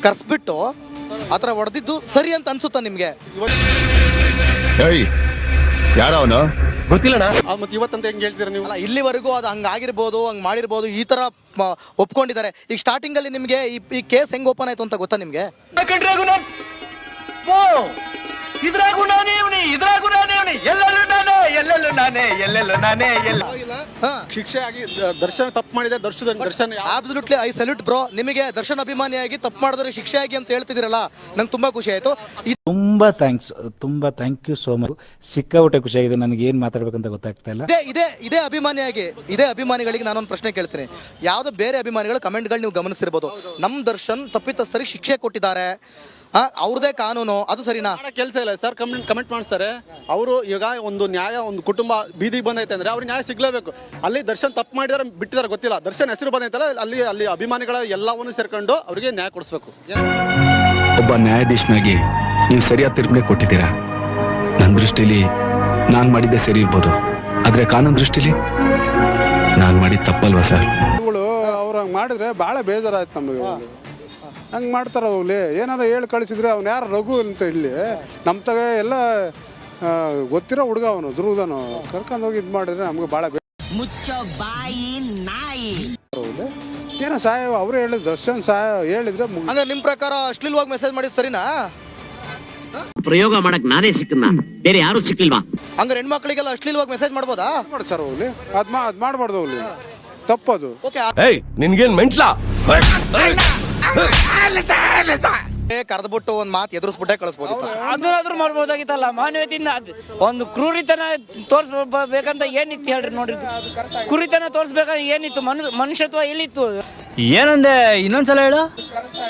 ಕರ್ಸ್ಬಿಟ್ಟು ಆ ಥರ ಹೊಡೆದಿದ್ದು ಸರಿ ಅಂತ ಅನ್ಸುತ್ತಾ ನಿಮ್ಗೆ? ಯಾರವನು ಗೊತ್ತಿಲ್ಲಣ್ಣ. ಮತ್ತೆ ಇವತ್ತಂತ ಹೆಂಗ್ ಹೇಳ್ತೀರಾ ನೀವು? ಅಲ್ಲ, ಇಲ್ಲಿವರೆಗೂ ಅದು ಹಂಗಾಗಿರ್ಬೋದು, ಹಂಗ್ ಮಾಡಿರ್ಬೋದು, ಈ ತರ ಒಪ್ಕೊಂಡಿದ್ದಾರೆ. ಈಗ ಸ್ಟಾರ್ಟಿಂಗ್ ಅಲ್ಲಿ ನಿಮ್ಗೆ ಈ ಕೇಸ್ ಹೆಂಗ್ ಓಪನ್ ಆಯ್ತು ಅಂತ ಗೊತ್ತಾ ನಿಮ್ಗೆ? ಶಿಕ್ಷೆ ಆಗಿ ದರ್ಶನ್ ತಪ್ಪು ಮಾಡಿದೆ. Darshan absolutely I salute bro. ನಿಮಗೆ ದರ್ಶನ್ ಅಭಿಮಾನಿಯಾಗಿ ತಪ್ಪು ಮಾಡಿದ್ರೆ ಶಿಕ್ಷೆ ಆಗಿ ಅಂತ ಹೇಳ್ತಿದ್ದೀರಲ್ಲ, ನಂಗೆ ತುಂಬಾ ಖುಷಿ ಆಯ್ತು. ತುಂಬಾ ಥ್ಯಾಂಕ್ಸ್, ತುಂಬಾ ಥ್ಯಾಂಕ್ ಯು ಸೋ ಮಚ್. ಸಿಕ್ಕಾಪಟ್ಟೆ ಖುಷಿಯಾಗಿದೆ. ನನಗೆ ಏನ್ ಮಾತಾಡ್ಬೇಕಂತ ಗೊತ್ತಾಗ್ತಾ ಇಲ್ಲ. ಇದೇ ಅಭಿಮಾನಿಗಳಿಗೆ ನಾನೊಂದು ಪ್ರಶ್ನೆ ಕೇಳ್ತೀನಿ. ಯಾವ್ದೋ ಬೇರೆ ಅಭಿಮಾನಿಗಳ ಕಮೆಂಟ್ಗಳು ನೀವು ಗಮನಿಸಿರ್ಬೋದು, ನಮ್ ದರ್ಶನ್ ತಪ್ಪಿತಸ್ಥರಿಗೆ ಶಿಕ್ಷೆ ಕೊಟ್ಟಿದ್ದಾರೆ, ಅವ್ರದೇ ಕಾನೂನು, ಅದು ಸರಿನಾ? ಕೆಲಸ ಇಲ್ಲ ಸರ್. ಕಮೆಂಟ್ ಮಾಡ್ತಾರೆ ಅವರು. ಈಗ ಒಂದು ನ್ಯಾಯ, ಒಂದು ಕುಟುಂಬ ಬೀದಿಗೆ ಬಂದೈತೆ ಅಂದ್ರೆ ಅವ್ರಿಗೆ ನ್ಯಾಯ ಸಿಗ್ಲೇಬೇಕು. ಅಲ್ಲಿ ದರ್ಶನ್ ತಪ್ಪು ಮಾಡಿದಾರೆ ಬಿಟ್ಟಿದ್ದಾರೆ ಗೊತ್ತಿಲ್ಲ, ದರ್ಶನ್ ಹೆಸರು ಬಂದೈತಲ್ಲ, ಅಲ್ಲಿ ಅಭಿಮಾನಿಗಳ ಎಲ್ಲವನ್ನು ಸೇರ್ಕೊಂಡು ಅವರಿಗೆ ನ್ಯಾಯ ಕೊಡಿಸ್ಬೇಕು. ಒಬ್ಬ ನ್ಯಾಯಾಧೀಶನಾಗಿ ನೀವು ಸರಿಯಾದ ತೀರ್ಪೇ ಕೊಟ್ಟಿದ್ದೀರಾ. ನನ್ನ ದೃಷ್ಟಿಲಿ ನಾನು ಮಾಡಿದ್ದೆ ಸರಿ ಇರ್ಬೋದು, ಆದ್ರೆ ಕಾನೂನು ದೃಷ್ಟಿಲಿ ನಾನು ಮಾಡಿದ ತಪ್ಪಲ್ವಾ ಸರ್? ಅವ್ರು ಹಂಗೆ ಮಾಡಿದ್ರೆ ಭಾಳ ಬೇಜಾರಾಯ್ತು ನಮಗೆ. ಹಂಗೆ ಮಾಡ್ತಾರ ಹೋಗ್ಲಿ, ಏನಾರ ಹೇಳಿ ಕಳಿಸಿದ್ರೆ ಅವ್ನು ಯಾರು ರಘು ಅಂತ ಇಲ್ಲಿ ನಮ್ಮ ತಗ ಎಲ್ಲ ಗೊತ್ತಿರೋ ಹುಡುಗ ಅವನು ಧ್ರುವದನು ಕರ್ಕೊಂಡು ಹೋಗಿ ಇದು ಮಾಡಿದ್ರೆ ನಮ್ಗೆ ಭಾಳ ಏನೋ ಸಹಾಯ ಅವ್ರು ಹೇಳಿದ್ರು. ದರ್ಶನ್ ಸಹಾಯ ಹೇಳಿದ್ರೆ ಹಂಗ ನಿಮ್ ಪ್ರಕಾರ ಅಶ್ಲೀಲವಾಗಿ ಮೆಸೇಜ್ ಮಾಡಿದ್ ಸರಿನಾ? ಪ್ರಯೋಗ ಮಾಡಕ್ ನಾನೇ ಸಿಕ್ಕನ್ನ, ಬೇರೆ ಯಾರು ಸಿಕ್ಲಿಲ್ವಾ? ಹಂಗಾರೆ ಹೆಣ್ಮಕ್ಳಿಗೆಲ್ಲ ಅಶ್ಲೀಲವಾಗಿ ಮೆಸೇಜ್ ಮಾಡ್ಬೋದಾ? ಮಾಡ್ತಾರ ಹೋಗ್ಲಿ, ಅದ್ ಮಾಡಬಾರ್ದು ಹೋಗ್ಲಿ, ತಪ್ಪದು. ನಿನ್ಗೇನ್ ಮೆಂಟ್ಲಾ? ಕರೆದ್ಬಿಟ್ಟು ಒಂದ್ ಮಾತು ಎದುರಿಸ್ಬಿಟ್ಟೆ ಕಳಿಸ್ಬೋದು. ಅದನ್ನಾದ್ರೂ ಮಾಡ್ಬೋದಾಗಿತ್ತಲ್ಲ. ಮಾನವೀಯತೆಯಿಂದ ಒಂದು ಕ್ರೂರಿತನ ತೋರಿಸ್ಬೇಕಂತ ಏನಿತ್ತು ಹೇಳ್ರಿ? ನೋಡ್ರಿ, ಕ್ರೂರಿತನ ತೋರಿಸ್ಬೇಕಂತ ಏನಿತ್ತು? ಮನುಷ್ಯತ್ವ ಎಲ್ಲಿತ್ತು? ಏನಂದೆ, ಇನ್ನೊಂದ್ಸಲ ಹೇಳು.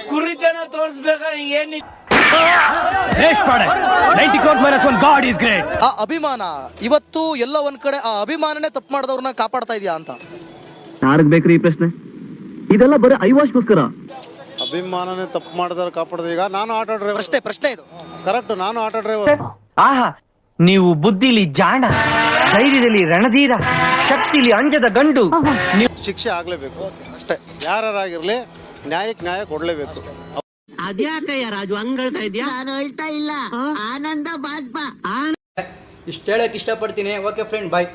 ಕ್ರೂರಿತನ ತೋರಿಸ್ಬೇಕಂತ ಏನಿತ್ತು? ಆ ಅಭಿಮಾನ ಇವತ್ತು ಎಲ್ಲ ಒಂದ್ ಕಡೆ ಆ ಅಭಿಮಾನನೇ ತಪ್ಪು ಮಾಡಿದವ್ರನ್ನ ಕಾಪಾಡ್ತಾ ಇದೆಯಾ ಅಂತ ಯಾರಿಗ್ ಬೇಕ್ರಿ ಈ ಪ್ರಶ್ನೆ? ಇದೆಲ್ಲ ಬರೀ ಐವಾಶ್ಗೋಸ್ಕರ. ಅಭಿಮಾನನೇ ತಪ್ಪು ಮಾಡಿದವ್ರು ಕಾಪಾಡೋದು. ಈಗ ನಾನು ಆಟೋ ಡ್ರೈವರ್. ಪ್ರಶ್ನೆ ಇದು ಕರೆಕ್ಟ್. ನಾನು ಆಟೋ ಡ್ರೈವರ್. ಆಹಾ, ನೀವು ಬುದ್ಧಿಲಿ ಜಾಣ, ಧೈರ್ಯದಲ್ಲಿ ರಣಧೀರ, ಶಕ್ತಿಲಿ ಅಂಜದ ಗಂಡು. ಶಿಕ್ಷೆ ಆಗ್ಲೇಬೇಕು ಅಷ್ಟೇ. ಯಾರಾಗಿರ್ಲಿ ನ್ಯಾಯಕ್ಕೆ ನ್ಯಾಯ ಕೊಡ್ಲೇಬೇಕು. ಅದ್ಯಾಕಯ್ಯ ರಾಜು ಹಂಗ್ ಹೇಳ್ತಾ ಇದ್ಯಾ? ನಾನು ಹೇಳ್ತಾ ಇಲ್ಲ, ಆನಂದ ಬಾಜ್ಪಾ. ಇಷ್ಟ ಹೇಳಕ್ ಇಷ್ಟಪಡ್ತೀನಿ. ಓಕೆ ಫ್ರೆಂಡ್, ಬಾಯ್.